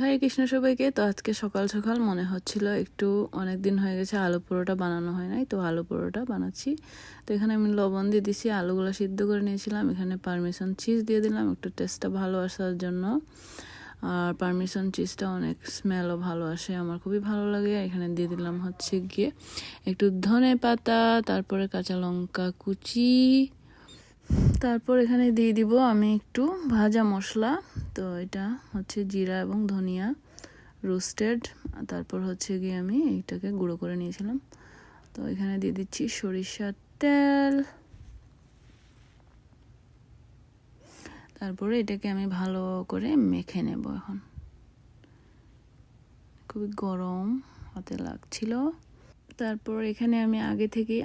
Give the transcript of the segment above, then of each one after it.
হরে কৃষ্ণ সবাইকে। তো আজকে সকাল সকাল মনে হচ্ছিল একটু অনেক দিন হয়ে গেছে আলু পরোটা বানানো হয় নাই, তো আলু পরোটা বানাচ্ছি। তো এখানে আমি লবণ দিয়ে দিছি, আলুগুলো সিদ্ধ করে নিয়েছিলাম। এখানে পারমেসন চিজ দিয়ে দিলাম একটু টেস্টটা ভালো আসার জন্য। আর পারমেসন চিজটা অনেক স্মেলও ভালো আসে, আমার খুবই ভালো লাগে। এখানে দিয়ে দিলাম হচ্ছে গিয়ে একটু ধনে পাতা, তারপরে কাঁচা লঙ্কা কুচি, তারপর এখানে দিয়ে দিব আমি একটু ভাজা মশলা। তো এটা হচ্ছে জিরা এবং ধনিয়া রোস্টেড। তারপর হচ্ছে গিয়ে আমি এইটাকে গুঁড়ো করে নিয়েছিলাম। তো এখানে দিয়ে দিচ্ছি সরিষার তেল। তারপরে এটাকে আমি ভালো করে মেখে নেব। এখন খুবই গরম হাতে লাগছিল। তারপর এখানে আমি আগে থেকেই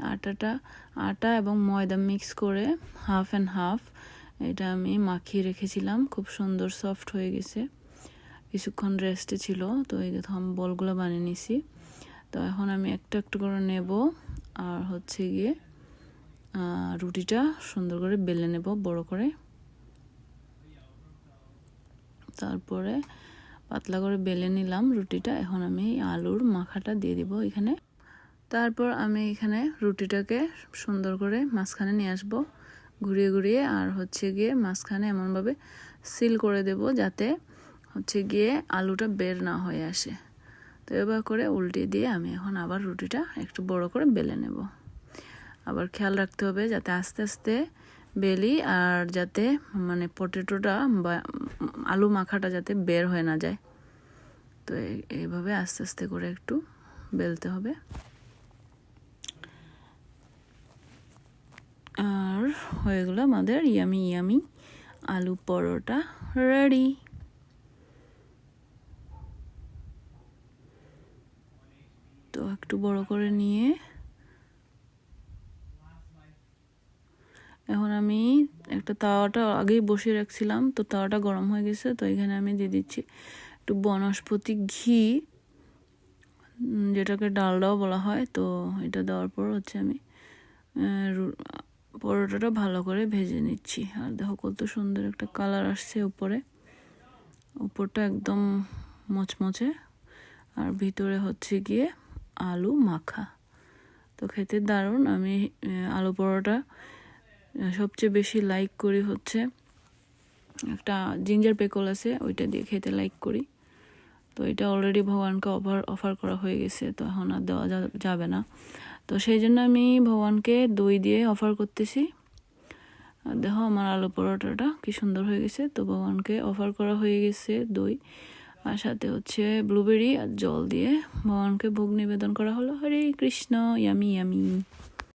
আটা এবং ময়দা মিক্স করে হাফ অ্যান্ড হাফ এটা আমি মাখিয়ে রেখেছিলাম। খুব সুন্দর সফট হয়ে গেছে, কিছুক্ষণ রেস্টে ছিল। তো এই দেখো আমি বলগুলো বানিয়ে নিছি। তো এখন আমি একটা একটু করে নেব আর হচ্ছে গিয়ে রুটিটা সুন্দর করে বেলে নেব বড় করে। তারপরে পাতলা করে বেলে নিলাম রুটিটা। এখন আমি আলুর মাখাটা দিয়ে দিব এখানে। তারপর আমি এখানে রুটিটাকে সুন্দর করে মাঝখানে নিয়ে আসবো ঘুরিয়ে ঘুরিয়ে, আর হচ্ছে গিয়ে মাঝখানে এমনভাবে সিল করে দেব যাতে হচ্ছে গিয়ে আলুটা বের না হয়ে আসে। তো এবার করে উল্টে দিয়ে আমি এখন আবার রুটিটা একটু বড় করে বেলে নেব। আবার খেয়াল রাখতে হবে যাতে আস্তে আস্তে বেলি, আর যাতে মানে পটেটোটা বা আলু মাখাটা যাতে বের হয়ে না যায়। তো এইভাবে আস্তে আস্তে করে একটু বেলতে হবে। আর হয়ে গেল আমাদের ইয়ামি ইয়ামি আলু পরোটা রেডি। তো একটু বড় করে নিয়ে এখন আমি একটা তাওয়াটা আগেই বসিয়ে রাখছিলাম, তো তাওয়াটা গরম হয়ে গেছে। তো এখানে আমি দিয়ে দিচ্ছি একটু বনস্পতি ঘি, যেটাকে ডালডাও বলা হয়। তো এটা দেওয়ার পর হচ্ছে আমি পরোটাটা ভালো করে ভেজে নিচ্ছি। আর দেখো কত সুন্দর একটা কালার আসছে উপরটা একদম মচমচে, আর ভিতরে হচ্ছে গিয়ে আলু মাখা। তো খেতে দারুণ। আমি আলু পরোটা সবচেয়ে বেশি লাইক করি হচ্ছে একটা জিঞ্জার পেকল আছে, ওইটা দিয়ে খেতে লাইক করি। তো এটা অলরেডি ভগবানকে অফার করা হয়ে গেছে, তো এখন আর দেওয়া যাবে না। তো সেই জন্য আমি ভগবানকে দই দিয়ে অফার করতেছি। আর দেখো আমার আলু পরোটাটা কি সুন্দর হয়ে গেছে। তো ভগবানকে অফার করা হয়ে গেছে দই, আর সাথে হচ্ছে ব্লুবেরি আর জল দিয়ে ভগবানকে ভোগ নিবেদন করা হলো। হরে কৃষ্ণ, ইয়ামি ইয়ামি।